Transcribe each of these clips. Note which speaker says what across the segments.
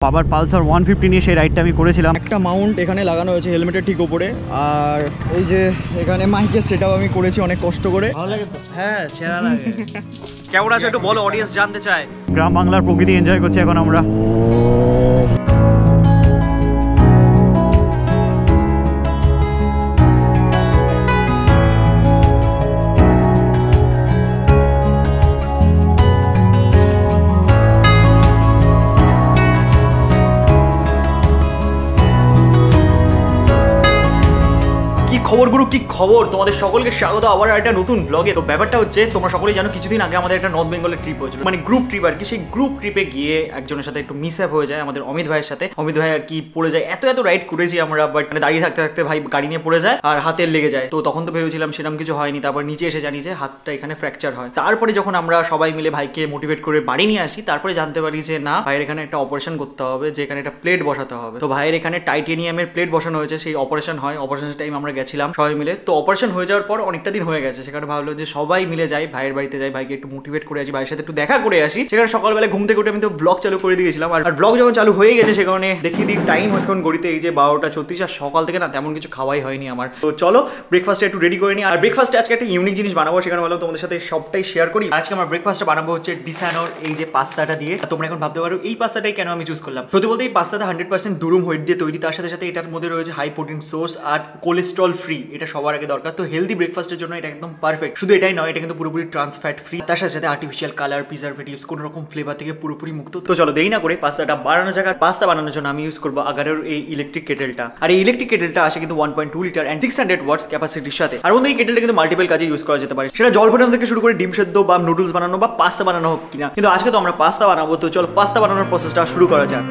Speaker 1: আবার পালসার 150 নিয়ে সেই রাইডটা আমি করেছিলাম। একটা মাউন্ট এখানে লাগানো হয়েছে হেলমেটের ঠিক উপরে, আর এই যে এখানে মাইকের সেটআপ আমি করেছি অনেক কষ্ট করে। ভালো লাগে তো? হ্যাঁ, সেরা লাগে। কেমন আছে একটু বলো, অডিয়েন্স জানতে চায়। গ্রাম বাংলার প্রকৃতি এনজয় করছি এখন আমরা। খবর গুরু, কি খবর? তোমাদের সকলকে স্বাগত আবার একটা নতুন ব্লগে। তো ব্যাপারটা হচ্ছে, তোমরা সকলেই জানো কিছুদিন আগে আমাদের একটা নর্থ বেঙ্গলের ট্রিপ হয়েছিল, মানে গ্রুপ ট্রিপ আর কি। সেই গ্রুপ ট্রিপে গিয়ে একজনের সাথে একটু মিস আপ হয়ে যায়, আমাদের অমিত ভাইয়ের সাথে। অমিত ভাই আর কি পড়ে যায়, এত রাইড করেছি আমরা, বাট মানে দাঁড়িয়ে থাকতে থাকতে ভাই গাড়ি নিয়ে পড়ে যায় আর হাতের লেগে যায়। তো তখন তো ভেবেছিলাম সেরকম কিছু হয়নি, তারপর নিচে এসে জানি যে হাতটা এখানে ফ্র্যাকচার হয়। তারপরে যখন আমরা সবাই মিলে ভাইকে মোটিভেট করে বাড়ি নিয়ে আসি, তারপরে জানতে পারি যে না, ভাইয়ের এখানে একটা অপারেশন করতে হবে, যে এখানে একটা প্লেট বসাতে হবে। তো ভাইয়ের এখানে টাইটেনিয়ামের প্লেট বসানো হয়েছে, সেই অপারেশন হয়। অপারেশনের টাইম আমরা গেছিলাম সবাই মিলে। তো অপারেশন হয়ে যাওয়ার পর অনেকটা দিন হয়ে গেছে, সেখানে ভাবলো যে সবাই মিলে যাই, ভাইয়ের বাড়িতে যাই, ভাইকে একটু মোটিভেট করে আসি, ভাইয়ের সাথে একটু দেখা করে আসি। সেখানে সকালবেলা ঘুম থেকে উঠে আমি তো ব্লগ চালু করে দিয়েছিলাম, আর ব্লগ যখন চালু হয়ে গেছে সেখানে দেখিয়ে দিই টাইম এখন গড়িতে এই যে 12:34। আর সকাল থেকে না তেমন কিছু খাওয়াই হয়নি আমার। তো চলো ব্রেকফাস্টে একটু রেডি করে নিই। আর ব্রেকফাস্টে আজকে একটা ইউনিক জিনিস বানাবো, সেখানে ভালো তোমাদের সাথে সবটাই শেয়ার করি। আজকে আমার ব্রেকফাস্টে বানাবো হচ্ছে ডিসানোর এই যে পাস্তাটা দিয়ে। তোমরা এখন ভাবতে পারো এই পাস্তাটাই কেন আমি চুজ করলাম। সত্যি বলতে এই পাস্তাটা 100% দুরুম হোয়াইট দিয়ে তৈরি, তার সাথে সাথে এটার মধ্যে রয়েছে হাই প্রোটিন সোর্স আর কোলেস্ট্রল ফ্রি। এটা সবার আগে দরকার। তো হেলদি ব্রেকফাস্টের জন্য এটা একদম পারফেক্ট। শুধু এটাই নয়, এটা কিন্তু পুরোপুরি ট্রান্স ফ্যাট ফ্রি, তার সাথে সাথে আর্টিফিশিয়াল কালার, প্রিজারভেটিভস, কোনো রকম ফ্লেভার থেকে পুরোপুরি মুক্ত। তো চলো দেরি না করে পাস্তাটা বানানো যাক। আর পাস্তা বানানোর জন্য আমি ইউজ করবো আগারের এই ইলেকট্রিক কেটেলটা। আর এই ইলেকট্রিক কেটেলটা আসে কিন্তু 1.2 লিটার এন্ড 600 ওয়াটস ক্যাপাসিটির সাথে। আর বন্ধু এই কেটেলটা কিন্তু মাল্টিপল কাজে ইউজ করা যেতে পারে, সেটা জল ফোটানো থেকে শুরু করে ডিম সেদ্ধ বা নুডলস বানানো বা পাস্তা বানানো হোক কিনা। কিন্তু আজকে তো আমরা পাস্তা বানাবো, তো চলো পাস্তা বানানোর প্রসেসটা শুরু করা যাক।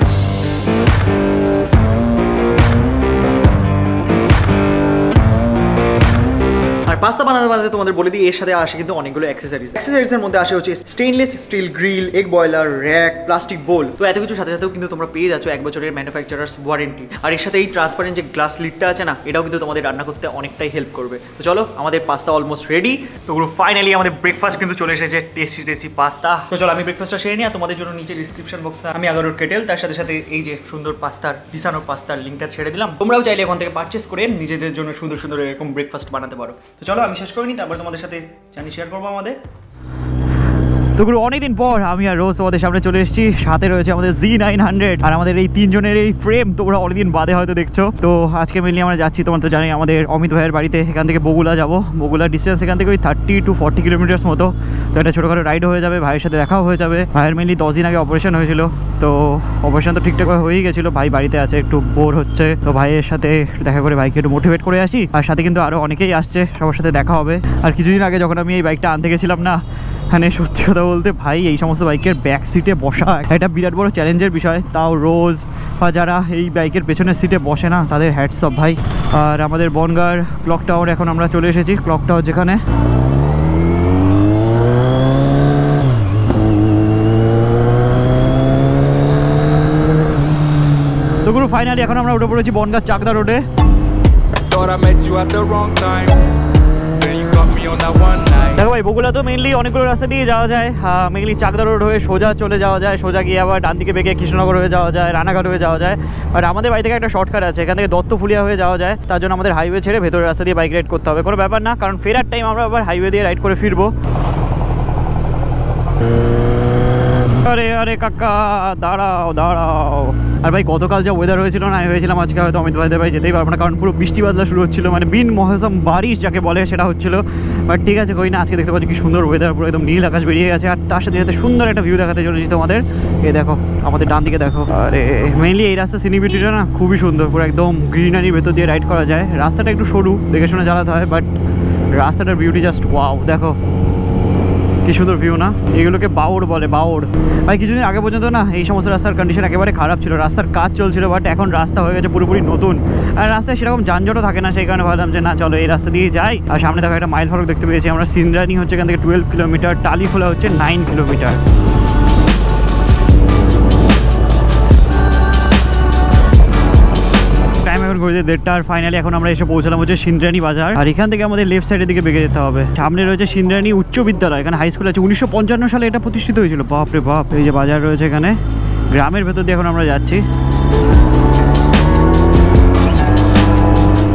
Speaker 1: পাস্তা বানাতে তোমাদের বলে দিই, এর সাথে আসে কিন্তু অনেকগুলো অ্যাক্সেসরিজের মধ্যে আসে হচ্ছে stainless steel grill, egg boiler, rack, plastic bowl. তো এত কিছু সাথে সাথেও কিন্তু তোমরা পেয়ে যাচ্ছ 1 বছরের ম্যানুফ্যাকচারার্স ওয়ারেন্টি। আর এর সাথে এই ট্রান্সপারেন্ট যে গ্লাস লিডটা আছে না, এটাও কিন্তু তোমাদের রান্না করতে অনেকটাই হেল্প করবে। তো চলো আমাদের পাস্তা অলমোস্ট রেডি। তো ফাইনালি আমাদের ব্রেকফাস্ট কিন্তু চলে এসেছে, টেস্টি পাস্তা। তো চলো আমি ব্রেকফাস্টটা সেরে নিই। আর তোমাদের জন্য নিচে ডিসক্রিপশন বক্সে আমি আগারোর কেটেল, তার সাথে সাথে এই যে সুন্দর পাস্তার ডিসানোর পাস্তার লিঙ্কটা ছেড়ে দিলাম। তোমরাও চাইলে এখান থেকে পারচেস করে নিজেদের জন্য সুন্দর সুন্দর এরকম ব্রেকফাস্ট বানাতে পারো। তো চলো আমি শেষ করে নিই, তারপর তোমাদের সাথে জানি শেয়ার করবো আমাদের। তো গুরু অনেকদিন পর আমি আর রোজ তোমাদের সামনে চলে এসেছি। সাথে রয়েছে আমাদের Z900 আর আমাদের এই তিনজনের এই ফ্রেম তোমরা অনেকদিন বাদে হয়তো দেখছো। তো আজকে মেনলি আমরা যাচ্ছি, তোমার তো জানি, আমাদের অমিত ভাইয়ের বাড়িতে। এখান থেকে বগুলা যাবো। বগুলার ডিস্টেন্স এখান থেকে ওই 30 to 40 কিলোমিটার্স মতো। তো একটা ছোটোখাটো রাইড হয়ে যাবে, ভাইয়ের সাথে দেখাও হয়ে যাবে। ভাইয়ের মেনলি 10 দিন আগে অপারেশন হয়েছিল, তো অপারেশন তো ঠিকঠাকভাবে হয়েই গেছিলো। ভাই বাড়িতে আছে, একটু বোর হচ্ছে, তো ভাইয়ের সাথে দেখা করে ভাইকে একটু মোটিভেট করে আসি। আর সাথে কিন্তু আরও অনেকেই আসছে, সবার সাথে দেখা হবে। আর কিছুদিন আগে যখন আমি এই বাইকটা আনতে গেছিলাম না, মানে সত্যি কথা বলতে ভাই এই সমস্ত বাইকের ব্যাক সিটে বসা একটা বিরাট বড় চ্যালেঞ্জের বিষয়। তাও রোজ বা যারা এই বাইকের পেছনের সিটে বসে না, তাদের হ্যাটস অফ ভাই। আর আমাদের বনগাঁর ক্লক টাওয়ার এখন আমরা চলে এসেছি। ক্লক টাওয়ার যেখানে তো গুরু ফাইনালি এখন আমরা উঠে পড়েছি বনগাঁ চাকদা রোডে। দেখো ভাই, বগুলা তো মেনলি অনেকগুলো রাস্তা দিয়ে যাওয়া যায়। মেনলি চাকদা রোড হয়ে সোজা চলে যাওয়া যায়, সোজা গিয়ে আবার ডান দিকে বেঁকে কৃষ্ণনগর হয়ে যাওয়া যায়, রানাঘাট হয়ে যাওয়া যায়। আর আমাদের বাড়ি থেকে একটা শর্টকাট আছে, এখান থেকে দত্তফুলিয়া হয়ে যাওয়া যায়। তার জন্য আমাদের হাইওয়ে ছেড়ে ভেতরের রাস্তা দিয়ে বাইক রাইড করতে হবে। কোনো ব্যাপার না, কারণ ফেরার টাইম আমরা আবার হাইওয়ে দিয়ে রাইড করে ফিরবো। আরে আরে কাকা দাঁড়াও। আর ভাই গতকাল যা ওয়েদার হয়েছিল না, হয়েছিলাম আজকে হয়তো অমিত ভাইদের ভাই যেতেই পারবো না, কারণ পুরো বৃষ্টি বাদলা শুরু হচ্ছিল, মানে বিন মৌসুম বারিশ যাকে বলে সেটা হচ্ছিল। বাট ঠিক আছে, কই না, আজকে দেখতে পাচ্ছি কি সুন্দর ওয়েদার, পুরো একদম নীল আকাশ বেরিয়ে গেছে। আর তার সাথে সাথে সুন্দর একটা ভিউ দেখাতে চলেছি তোমাদের। এই দেখো আমাদের ডান দিকে দেখো। আরে মেইনলি এই রাস্তার সিনিবিউটিটা না খুবই সুন্দর, পুরো একদম গ্রিনারির ভেতর দিয়ে রাইড করা যায়। রাস্তাটা একটু সরু, দেখে শুনে চালাতে হয়, বাট রাস্তাটার বিউটি জাস্ট ওয়াও। দেখো কি সুন্দর ভিউ না, এগুলোকে বাউড় বলে, বাউড়। ভাই কিছুদিন আগে পর্যন্ত না এই সমস্ত রাস্তার কন্ডিশন একেবারে খারাপ ছিল, রাস্তার কাজ চলছিল, বাট এখন রাস্তা হয়ে গেছে পুরোপুরি নতুন। আর রাস্তায় সেরকম যানজটও থাকে না, সেই কারণে ভাবলাম যে না চলো এই রাস্তা দিয়ে যাই। আর সামনে দেখো একটা মাইল ফলক দেখতে পেয়েছি আমরা। সিন্দ্রানি হচ্ছে এখান থেকে 12 কিলোমিটার, টালিখোলা হচ্ছে 9 কিলোমিটার। টাইম এখন ঘুরতে 1:30। আর ফাইনালি এখন আমরা এসে পৌঁছলাম হচ্ছে সিন্দ্রানি বাজার। আর এখান থেকে আমাদের লেফট সাইডের দিকে বেঁকে যেতে হবে। সামনে রয়েছে সিন্দ্রানি উচ্চ বিদ্যালয়, এখানে হাই স্কুল আছে। 1955 সালে এটা প্রতিষ্ঠিত হয়েছিল। বাপ রে বাপ। এই যে বাজার রয়েছে এখানে,
Speaker 2: গ্রামের ভেতর দিয়ে এখন আমরা যাচ্ছি।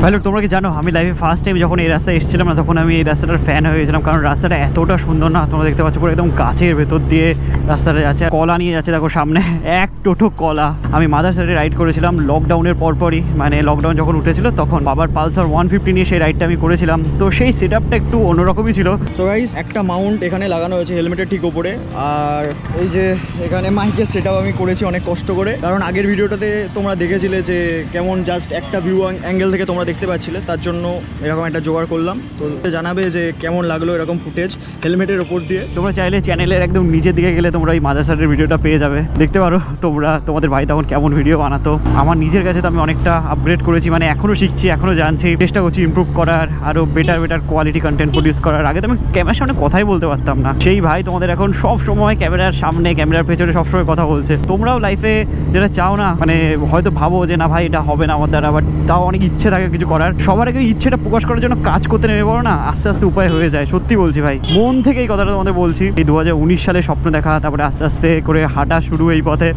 Speaker 2: ভালো, তোমরা কি জানো আমি লাইফে ফার্স্ট টাইম যখন এই রাস্তায় এসেছিলাম না, তখন আমি এই রাস্তাটার ফ্যান হয়ে গেছিলাম, কারণ রাস্তাটা এতটা সুন্দর না। তোমরা দেখতে পাচ্ছ পুরো একদম গাছের ভেতর দিয়ে রাস্তাটা যাচ্ছে, কলা নিয়ে যাচ্ছে দেখো সামনে, এক টোটো কলা। আমি মাদার সাইডে রাইড করেছিলাম লকডাউনের পরপরই, মানে লকডাউন যখন উঠেছিল তখন বাবার পালসার 150 নিয়ে সেই রাইডটা আমি করেছিলাম। তো সেই সেট আপটা একটু অন্যরকমই ছিল।
Speaker 1: তো গাইস, একটা মাউন্ট এখানে লাগানো হয়েছে হেলমেটের ঠিক ওপরে, আর এই যে এখানে মাইকের সেট আপ আমি করেছি অনেক কষ্ট করে, কারণ আগের ভিডিওটাতে তোমরা দেখেছিলে যে কেমন জাস্ট একটা ভিউ অ্যাঙ্গেল থেকে তোমরা দেখতে পাচ্ছিলে, তার জন্য এরকম একটা জোগাড় করলাম। তো জানাবে যে কেমন লাগলো এরকম ফুটেজ হেলমেটের ওপর দিয়ে।
Speaker 2: তোমরা চাইলে চ্যানেলের একদম নিচের দিকে গেলে তোমরা এই মাদারসারের ভিডিওটা পেয়ে যাবে, দেখতে পারো তোমরা তোমাদের ভাই তখন কেমন ভিডিও বানাতো। আমার নিজের কাছে তো আমি অনেকটা আপগ্রেড করেছি, মানে এখনও শিখছি, এখনও জানছি, চেষ্টা করছি ইমপ্রুভ করার, আরও বেটার কোয়ালিটি কন্টেন্ট প্রডিউস করার। আগে তো আমি ক্যামেরার সামনে কথাই বলতে পারতাম না, সেই ভাই তোমাদের এখন সব সময় ক্যামেরার সামনে ক্যামেরার পেছনে সবসময় কথা বলছে। তোমরাও লাইফে যেটা চাও না, মানে হয়তো ভাবো যে না ভাই এটা হবে না আমার দ্বারা, বাট তাও অনেক ইচ্ছে থাকে কিছু করার, সবার আগে ইচ্ছেটা প্রকাশ করার জন্য কাজ করতে নেমে পড়ো না, আস্তে আস্তে উপায় হয়ে যায়। সত্যি বলছি ভাই, মন থেকে এই কথাটা তোমাদের বলছি। এই 2019 সালে স্বপ্ন দেখা, তারপরে আস্তে আস্তে করে হাঁটা শুরু এই পথে।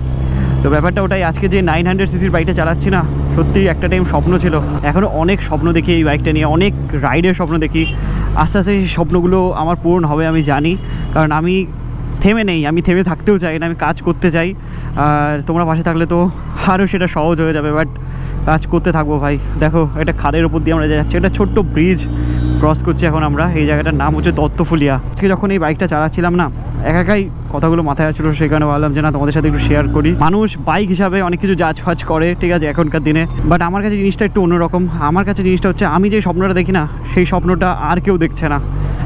Speaker 2: তো ব্যাপারটা ওটাই, আজকে যে 900cc বাইকটা চালাচ্ছি না, সত্যি একটা টাইম স্বপ্ন ছিল, এখনও অনেক স্বপ্ন দেখি এই বাইকটা নিয়ে, অনেক রাইডের স্বপ্ন দেখি। আস্তে আস্তে এই স্বপ্নগুলো আমার পূরণ হবে আমি জানি, কারণ আমি থেমে নেই, আমি থেমে থাকতেও চাই না, আমি কাজ করতে চাই। আর তোমরা পাশে থাকলে তো আরও সেটা সহজ হয়ে যাবে, বাট কাজ করতে থাকবো ভাই। দেখো এটা খালের ওপর দিয়ে আমরা যাচ্ছি, এটা ছোট্ট ব্রিজ ক্রস করছি এখন আমরা। এই জায়গাটার নাম হচ্ছে দত্তফুলিয়া। আজকে যখন এই বাইকটা চালাচ্ছিলাম না, একাই কথাগুলো মাথায় আসছিলো, সেখানে ভাবলাম যে না তোমাদের সাথে একটু শেয়ার করি। মানুষ বাইক হিসাবে অনেক কিছু জাজফাজ করে, ঠিক আছে, এখনকার দিনে, বাট আমার কাছে জিনিসটা একটু অন্যরকম। আমার কাছে জিনিসটা হচ্ছে, আমি যে স্বপ্নটা দেখি না, সেই স্বপ্নটা আর কেউ দেখছে না।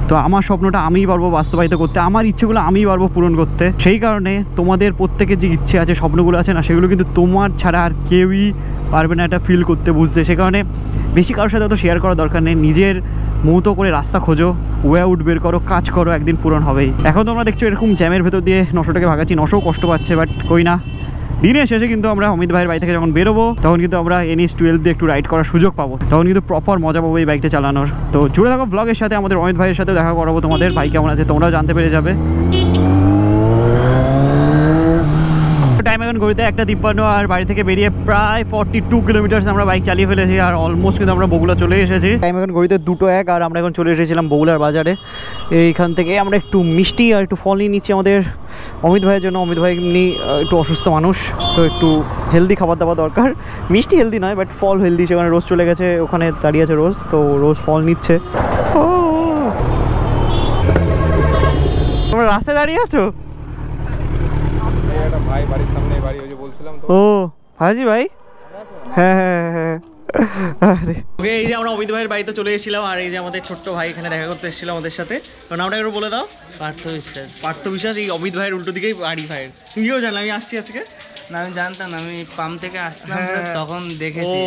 Speaker 2: তো আমার স্বপ্নটা আমিই পারবো বাস্তবায়িত করতে, আমার ইচ্ছেগুলো আমিই পারবো পূরণ করতে। সেই কারণে তোমাদের প্রত্যেকের যে ইচ্ছে আছে, স্বপ্নগুলো আছে না, সেগুলো কিন্তু তোমার ছাড়া আর কেউই পারবে না এটা ফিল করতে, বুঝতে। সে কারণে বেশি কারোর সাথে অত শেয়ার করার দরকার নেই, নিজের মতো করে রাস্তা খোঁজো, ওয়ে আউট বের করো, কাজ করো, একদিন পূরণ হবেই। এখন তোমরা দেখছো এরকম জ্যামের ভেতর দিয়ে 900টাকে ভাগাচ্ছি, 900 কষ্ট পাচ্ছে, বাট কই না, দিনের শেষে কিন্তু আমরা অমিত ভাইয়ের বাড়ি থেকে যখন বেরোবো, তখন কিন্তু আমরা NH12 দিয়ে একটু রাইড করার সুযোগ পাবো, তখন কিন্তু প্রপার মজা পাবো এই বাইকটা চালানোর। তো জুড়ে থাকো ব্লগের সাথে, আমাদের অমিত ভাইয়ের সাথে দেখা করাবো তোমাদের, ভাই কেমন আছে তোমরাও জানতে পেরে যাবে। টাইম এখন ঘড়িতে 1:53, আর বাড়ি থেকে বেরিয়ে প্রায় 42 কিলোমিটার আমরা বাইক চালিয়ে ফেলেছি, আর অলমোস্ট কিন্তু আমরা বগুলা চলে এসেছি। টাইম এখন ঘড়িতে 2:01, আর আমরা এখন চলে এসেছিলাম বগুলার বাজারে। এইখান থেকে আমরা একটু মিষ্টি আর একটু ফল নিয়ে নিচ্ছি আমাদের অমিত ভাইয়ের জন্য। অমিত ভাই এমনি একটু অসুস্থ মানুষ, তো একটু হেলদি খাবার দাবার দরকার। মিষ্টি হেলদি নয়, বাট ফল হেলদি। সেখানে রোজ চলে গেছে, ওখানে দাঁড়িয়ে আছে রোজ, তো রোজ ফল নিচ্ছে। তোমরা রাস্তায় দাঁড়িয়ে আছো?
Speaker 3: ভাই বাড়ির সামনে বাড়ি, ওই যে বলছিলাম তো।
Speaker 2: ও হাজি ভাই, হ্যাঁ হ্যাঁ হ্যাঁ। আরে ওকে, এই যে আমরা অমিত ভাইয়ের বাড়িতে চলে এসেছিলাম, আর এই যে আমাদের ছোট্ট ভাই এখানে দেখা করতে এসেছিল আমাদের সাথে। তো নামটা একটু বলে দাও।
Speaker 4: পার্থ বিশ্বাস।
Speaker 2: পার্থ বিশ্বাস। এই অমিত ভাইয়ের উল্টো দিকেই বাড়ি ভাইয়ের। তুমিও জানো আমি আসছি আজকে?
Speaker 4: না আমি জানতাম না, আমি পাম্প থেকে আসলাম তখন দেখেছি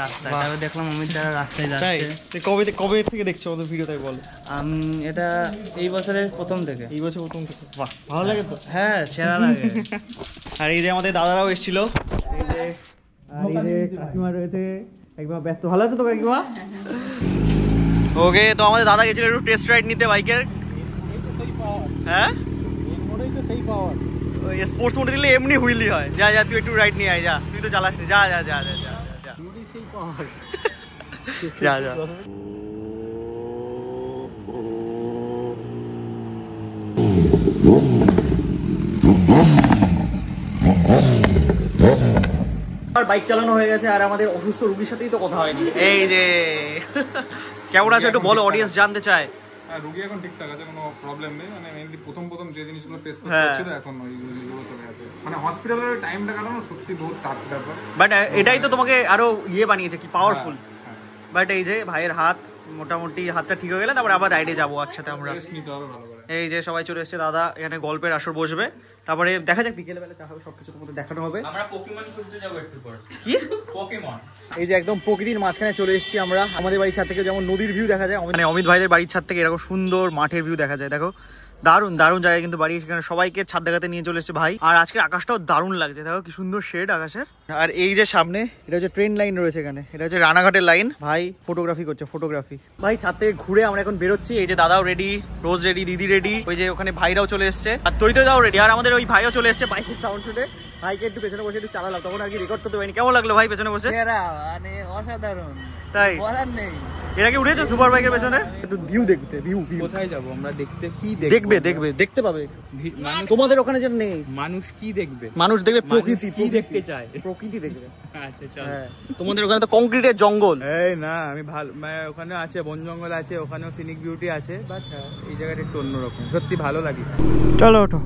Speaker 4: রাস্তায়, তারপর দেখলাম অমিত দ্বারা রাস্তায় যাচ্ছে।
Speaker 2: কবে থেকে দেখছো আমাদের ভিডিও, তাই বলো।
Speaker 4: আমি এটা এই বছরের প্রথম থেকে।
Speaker 2: এই বছর প্রথম থেকে? বাহ, ভালো লাগে তো।
Speaker 4: হ্যাঁ সেরা লাগে।
Speaker 2: আর এই যে আমাদের দাদারাও এসেছিল, এই যে আর এই যে কাকিমা রয়েছে, একবার ব্যস্ত। ভালো আছো তো কাকিমা? ওকে, তো আমাদের দাদা গেছিল একটু টেস্ট রাইড নিতে বাইকের। হ্যাঁ, স্পোর্টস মোডে দিলে এমনি হুইলি হয়। যা যা তুই একটু রাইড নিয়ে আয়, যা, তুই তো চালাস নি, যা যা যা যা যা যা যা। আর বাইক চালানো হয়ে গেছে, আর আমাদের অসুস্থ রোগীর সাথেই তো কথা হয়নি। এই যে কেমন আছো একটু বলো, অডিয়েন্স জানতে চায়।
Speaker 3: রোগী এখন ঠিকঠাক আছে, কোনো প্রবলেম নেই। মানে মেইনলি প্রথম যে জিনিসগুলো ফেস করতে হচ্ছিল, এখন ওই জিনিসগুলো চলে গেছে। মানে হসপিটালের টাইমটা কাটানো সত্যি বহুত টাফ ব্যাপার, বাট
Speaker 2: এটাই তো তোমাকে আরো বানিয়েছে, কি পাওয়ারফুল। বাট এই যে ভাইয়ের হাত মোটামুটি হাতটা ঠিক হয়ে গেলে তারপরে আবার রাইডে যাবো একসাথে আমরা। এই যে সবাই চলে এসেছে, দাদা এখানে গল্পের আসর বসবে, তারপরে দেখা যাক বিকেলে বেলা চা হবে, সবকিছু তোমাদের দেখানো হবে।
Speaker 5: আমরা পকেমন খুঁজতে যাবো একটু পর।
Speaker 2: কি পকেমন? এই যে একদম প্রকৃতির মাঝখানে চলে এসেছি আমরা। আমাদের বাড়ির ছাদ থেকে যেমন নদীর ভিউ দেখা যায়, মানে অমিত ভাইদের বাড়ির ছাদ থেকে এরকম সুন্দর মাঠের ভিউ দেখা যায়। দেখো দারুণ দারুণ জায়গায় কিন্তু বাড়ি, সেখানে সবাইকে ছাদ দেখাতে নিয়ে চলে এসেছে ভাই। আর আজকের আকাশটাও দারুণ লাগছে, দেখো কি সুন্দর শেড আকাশের। আর এই যে সামনে এটা হচ্ছে ট্রেন লাইন রয়েছে এখানে, এটা হচ্ছে রানাঘাটের লাইন। ভাই ফটোগ্রাফি করছে, ফটোগ্রাফি। ভাই ছাদ থেকে ঘুরে আমরা এখন বেরোচ্ছি। এই যে দাদাও রেডি, রোজ রেডি, দিদি রেডি, ওই যে ওখানে ভাইরাও চলে এসছে, আর তৈরি দাও রেডি, আর আমাদের ওই ভাইও চলে এসছে বাইকের সাউন্ড শুনে।
Speaker 1: ভাইকে একটু পেছনে বসে একটু চালালাম, তখন আর কি রেকর্ড করতে পারিনি। কেমন লাগলো ভাই পেছনে বসে?
Speaker 4: মানে অসাধারণ,
Speaker 1: তাই
Speaker 4: বলার নেই।
Speaker 1: এর আগে উঠেছো সুপার বাইকের পেছনে? একটু ভিউ দেখতে, ভিউ
Speaker 3: কোথায় যাবো আমরা দেখতে? কি
Speaker 1: দেখতে পাবে তোমাদের ওখানে যেন নেই।
Speaker 3: মানুষ কি দেখবে?
Speaker 1: মানুষ দেখবে প্রকৃতি,
Speaker 3: কি দেখতে চায়?
Speaker 1: প্রকৃতি দেখবে।
Speaker 3: আচ্ছা চল।
Speaker 1: তোমাদের ওখানে তো কংক্রিটের জঙ্গল।
Speaker 3: এই না, আমি ভালো ওখানে আছে বন জঙ্গল আছে, ওখানেও সিনিক বিউটি আছে, বাট এই জায়গাটা একটু অন্যরকম, সত্যি ভালো লাগে।
Speaker 2: চলো ওঠো।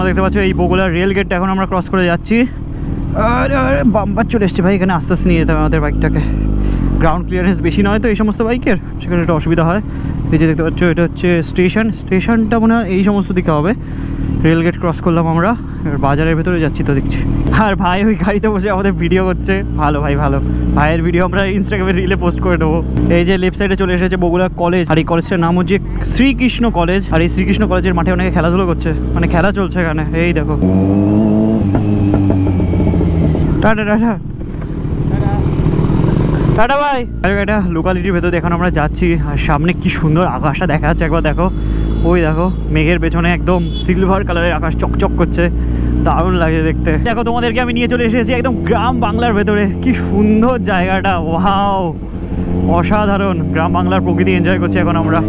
Speaker 2: দেখতে পাচ্ছ এই বগুড়ার রেল গেটটা এখন আমরা ক্রস করে যাচ্ছি। আরে বাম্পার চলে এসছে ভাই, এখানে আস্তে আস্তে নিয়ে যেতে হবে আমাদের বাইকটাকে। গ্রাউন্ড ক্লিয়ারেন্স বেশি নয় তো এই সমস্ত বাইকের, সেখানে একটা অসুবিধা হয়। এই যে দেখতে পাচ্ছ এটা হচ্ছে স্টেশনটা মনে হয় এই সমস্ত দিকে হবে। রেল গেট ক্রস করলাম আমরা, এবার বাজারের ভেতরে যাচ্ছি তো দেখছি। আর ভাই ওই গাড়িতে বসে আমাদের ভিডিও করছে, ভালো ভাই ভালো। ভাইয়ের ভিডিও আমরা ইনস্টাগ্রামে রিলে পোস্ট করে দেবো। এই যে লেফট সাইডে চলে এসেছে বগুড়া কলেজ, আর এই কলেজটার নাম হচ্ছে শ্রীকৃষ্ণ কলেজ। আর এই শ্রীকৃষ্ণ কলেজের মাঠে অনেকে খেলাধুলো করছে, মানে খেলা চলছে এখানে। এই দেখো, টাটা টাটা টাটা ভাই। এটা লোকালিটির ভেতর এখন আমরা যাচ্ছি, আর সামনে কি সুন্দর আকাশটা দেখা যাচ্ছে, একবার দেখো। ওই দেখো মেঘের পেছনে একদম সিলভার কালারের আকাশ চকচক করছে, দারুণ লাগে দেখতে। দেখো তোমাদেরকে আমি নিয়ে চলে এসেছি একদম গ্রাম বাংলার ভেতরে, কি সুন্দর জায়গাটা, ওয়াও অসাধারণ। গ্রাম বাংলার প্রকৃতি এনজয় করছি এখন আমরা।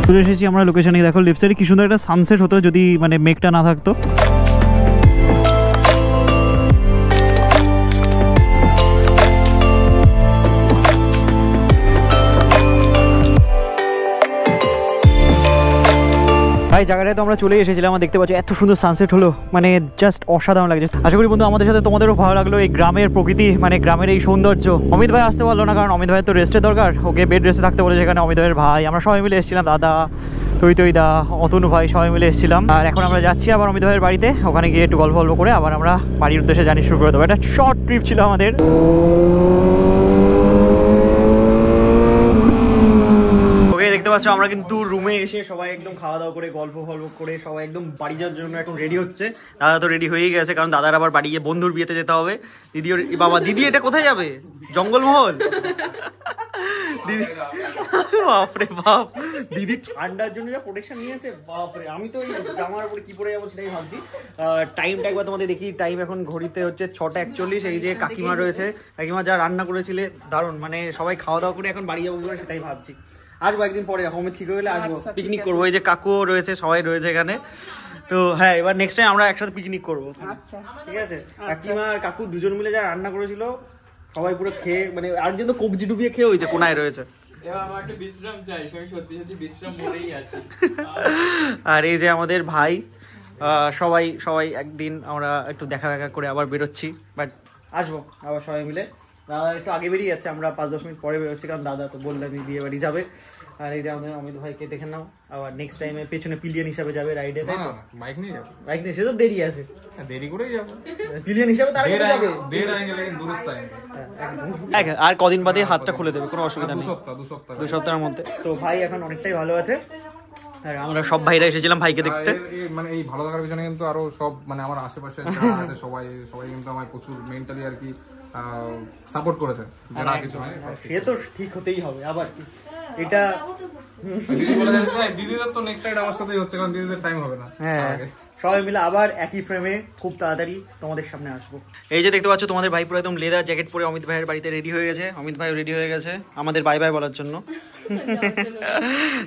Speaker 2: চলে এসেছি আমরা লোকেশনে। দেখো লেফট সাইডে কি সুন্দর একটা সানসেট হতো যদি মানে মেঘটা না থাকতো। ভাই জায়গাটায় তো আমরা চলে এসেছিলাম, আমরা দেখতে পাচ্ছি এত সুন্দর সানসেট হলো, মানে জাস্ট অসাধারণ লাগছে। আশা করি বন্ধু আমাদের সাথে তোমাদেরও ভালো লাগলো এই গ্রামের প্রকৃতি, মানে গ্রামের এই সৌন্দর্য। অমিত ভাই আসতে পারলো না, কারণ অমিত ভাইয়ের তো রেস্টের দরকার, ওকে বেড রেস্টে থাকতে বলেছে। এখানে অমিত ভাইয়ের ভাই, আমরা সবাই মিলে এসেছিলাম, দাদা দা অতনু ভাই সবাই মিলে এসেছিলাম। আর এখন আমরা যাচ্ছি আবার অমিত ভাইয়ের বাড়িতে, ওখানে গিয়ে একটু গল্প করে আবার আমরা বাড়ির উদ্দেশ্যে জার্নি শুরু করে দেবো। একটা শর্ট ট্রিপ ছিল আমাদের। দেখতে পাচ্ছ আমরা কিন্তু রুমে এসে সবাই একদম খাওয়া দাওয়া করে গল্প করে সবাই একদম বাড়ি যাওয়ার জন্য এখন রেডি হচ্ছে। দাদা তো রেডি হয়েই গেছে, কারণ দাদার আবার বাড়ি গিয়ে বন্ধুর বিয়েতে যেতে হবে। দিদি এটা কোথায় যাবে? জঙ্গলমহল। দিদি বাপরে বাপ, দিদি ঠান্ডার জন্য যা প্রোটেকশন নিয়েছে বাপরে। আমি তো এই জামার উপরে কি পরে যাবো সেটাই ভাবছি। টাইমটা একবার তোমাদের দেখি, টাইম এখন ঘড়িতে হচ্ছে 6:41। এই যে কাকিমা রয়েছে, কাকিমা যা রান্না করেছিলে দারুণ, মানে সবাই খাওয়া দাওয়া করে এখন বাড়ি যাবো বলে সেটাই ভাবছি। আসবো একদিন পরে, হোমের ঠিক হলে আসবো, পিকনিক করবো। এই যে কাকুও রয়েছে, সবাই রয়েছে এখানে। তো হ্যাঁ, এবার নেক্সট টাইম আমরা একসাথে পিকনিক করবো, ঠিক আছে? কাকিমা আর কাকু দুজন মিলে যা রান্না করেছিল সবাই পুরো খেয়ে, মানে আরেকজন তো কবজি ডুবিয়ে খেয়ে হয়েছে, কোনায় রয়েছে। আর এই যে আমাদের ভাই, সবাই একদিন আমরা একটু দেখা করে আবার বেরোচ্ছি, বাট আসবো আবার সবাই মিলে। দাদা একটু আগে বেরিয়ে যাচ্ছে, আমরা 5-10 মিনিট পরে বেরোচ্ছি, কারণ দাদা তো বললামই বিয়ে বাড়ি যাবে। আর এই যে আমাদের অমিত ভাইকে দেখে নাও, আবার নেক্সট টাইমে পেছনে পিলিয়ন হিসাবে যাবে রাইডে।
Speaker 3: বাইক নিয়ে যাবে?
Speaker 1: বাইক নিয়ে, সে তো দেরি আছে,
Speaker 3: দেরি করেই যাবো
Speaker 1: পিলিয়ন হিসাবে। তার যাবে আর কদিন বাদে হাতটা খুলে দেবে, কোনো অসুবিধা নেই, 2 সপ্তাহের মধ্যে। তো ভাই এখন অনেকটাই ভালো আছে। আমরা সব ভাইরা এসেছিলাম ভাইকে দেখতে।
Speaker 3: মানে এই ভালো থাকার পিছনে কিন্তু আরো সব, মানে আমার আশেপাশে যারা আছে সবাই কিন্তু আমার প্রচুর মেন্টালি আর কি সাপোর্ট করেছে। যারা কিছু সে তো ঠিক হতেই হবে। আবার এটা দিদিদের তো নেক্সট টাইম আমার সাথেই হচ্ছে, কারণ দিদিদের টাইম হবে না। হ্যাঁ, সবাই মিলে আবার একই ফ্রেমে খুব তাড়াতাড়ি তোমাদের সামনে আসবো। এই যে দেখতে পাচ্ছ তোমাদের ভাই পুরো একদম লেদার জ্যাকেট পরে অমিত ভাইয়ের বাড়িতে রেডি হয়ে গেছে। অমিত ভাই রেডি হয়ে গেছে আমাদের বাই বাই বলার জন্য।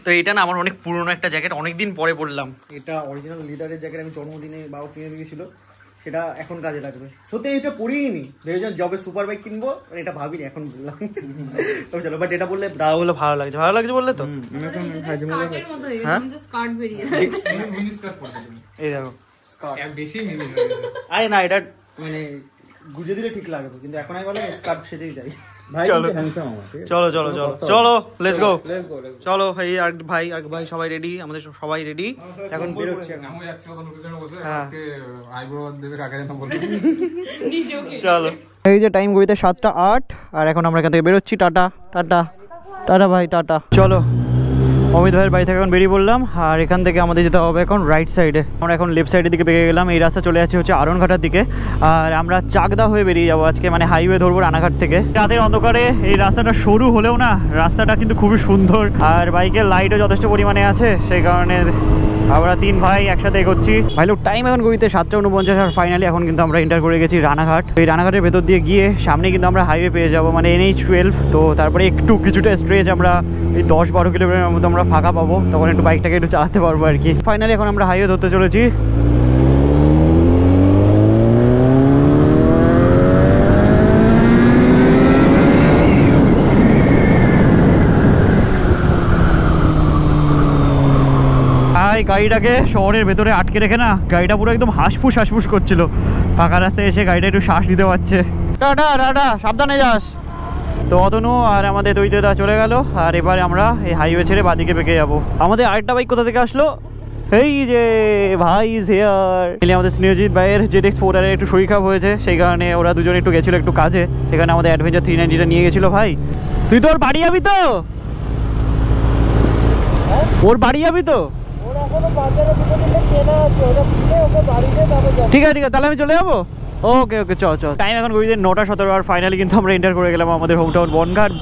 Speaker 3: তো এটা না আমার অনেক পুরনো একটা জ্যাকেট, অনেকদিন পরে পরলাম। এটা অরিজিনাল লেদারের জ্যাকেট, আমি জন্মদিনে বাবা কিনে দিয়েছিল, সেটা এখন কাজে লাগবে। সত্যি এটা পরিনি, ভেবেছিলাম যবে সুপার বাইক কিনবো, এটা ভাবিনি, এখন বললাম। তবে চলো, বাট এটা বললে দাদা বললো ভালো লাগছে বললে তো। এই দেখো আরে না, এটা মানে গুজে দিলে ঠিক লাগবে, কিন্তু এখন আমি বলে স্কার্ট সেজেই যাই। চলো লেটস গো। চলো ভাই আর ভাই সবাই রেডি, আমাদের সবাই রেডি, এখন বেরোচ্ছি। চলো, এই যে টাইম ঘড়িতে 7:08, আর এখন আমরা এখান থেকে বেরোচ্ছি। Tata tata.
Speaker 2: টাটা ভাই, টাটা। চলো অমিত ভাইয়ের বাড়ি থেকে এখন বেরিয়ে পড়লাম, আর এখান থেকে আমাদের যেতে হবে এখন রাইট সাইডে। আমরা এখন লেফট সাইডের দিকে বেরিয়ে গেলাম। এই রাস্তা চলে যাচ্ছে হচ্ছে আরনঘাটার দিকে, আর আমরা চাকদা হয়ে বেরিয়ে যাবো আজকে, মানে হাইওয়ে ধরবো রানাঘাট থেকে। রাতের অন্ধকারে এই রাস্তাটা সরু হলেও না রাস্তাটা কিন্তু খুবই সুন্দর, আর বাইকের লাইটও যথেষ্ট পরিমাণে আছে, সেই কারণে আমরা 3 ভাই একসাথে এগোচ্ছি। ভাই লোক টাইম এখন ঘড়িতে 7:49, আর ফাইনালি এখন কিন্তু আমরা এন্টার করে গেছি রানাঘাট। এই রানাঘাটের ভেতর দিয়ে গিয়ে সামনে কিন্তু আমরা হাইওয়ে পেয়ে যাবো, মানে NH12। তো তারপরে একটু কিছুটা স্ট্রেচ আমরা এই 10-12 কিলোমিটারের মতো আমরা ফাঁকা পাবো, তখন একটু বাইকটাকে একটু চালাতে পারবো আর কি। ফাইনালি এখন আমরা হাইওয়ে ধরতে চলেছি। গাড়িটাকে শহরের ভেতরে আটকে রেখে না গাড়িটা পুরো একদম হাঁসফুস করছিল। ফাঁকা রাস্তায় এসে গাড়িটা একটু শ্বাস নিতে পারছে। টাটা টাটা, সাবধানে যাস। তো অতনু আর আমাদের দৈত্যদা চলে গেল, আর এবারে আমরা এই হাইওয়ে ছেড়ে বাদিকে বেঁকে যাবো। আমাদের আরেকটা বাইক কোথা থেকে আসলো, এই যে ভাই ইজ হিয়ার। আমাদের স্নেহজিৎ ভাইয়ের ZX4R একটু শরীর খারাপ হয়েছে, সেই কারণে ওরা দুজনে একটু গেছিলো একটু কাজে, সেখানে আমাদের অ্যাডভেঞ্চার 390টা নিয়ে গেছিলো। ভাই তুই তোর বাড়ি যাবি তো? ওর বাড়ি যাবি তো? ঠিক আছে তাহলে আমি চলে যাবো। ওকে ওকে, চল। টাইম এখন ঘড়িতে 9:17, আর ফাইনালি কিন্তু আমরা এন্টার করে গেলাম আমাদের হোম টাউন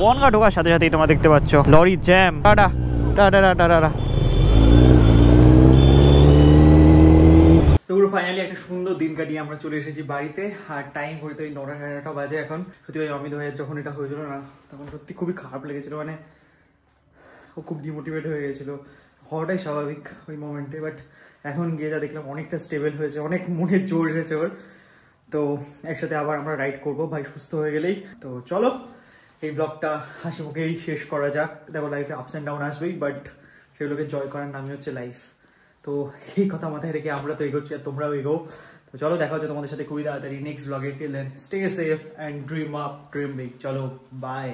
Speaker 2: বনগাঁ ঢোকার সাথে সাথেই তোমরা দেখতে পাচ্ছ lorry jam. Tata tata tata tata.
Speaker 1: তো পুরো ফাইনালি একটা সুন্দর দিন কাটিয়ে আমরা চলে এসেছি বাড়িতে, আর টাইম ঘড়িতে ওই 9:30 বাজে এখন। সত্যি ভাই অমিত ভাইয়ের যখন এটা হয়েছিল না, তখন সত্যি খুবই খারাপ লেগেছিল, মানে ও খুব ডিমোটিভেট হয়ে গেছিল, হওয়াটাই স্বাভাবিক ওই মোমেন্টে। বাট এখন গিয়ে যা দেখলাম অনেকটা স্টেবল হয়েছে, অনেক মনে জোর এসেছে ওর। তো একসাথে আবার আমরা রাইড করবো ভাই সুস্থ হয়ে গেলেই। তো চলো এই ব্লগটা হাসি মুখেই শেষ করা যাক। দেখো লাইফে আপস অ্যান্ড ডাউন আসবেই, বাট সেগুলোকে জয় করার নামই হচ্ছে লাইফ। তো এই কথা মাথায় রেখে আমরা তো এগোচ্ছি, আর তোমরাও এগো। তো চলো দেখা হচ্ছে তোমাদের সাথে খুবই তাড়াতাড়ি নেক্সট ব্লগে। Till then stay safe and dream up, dream big. চলো বাই।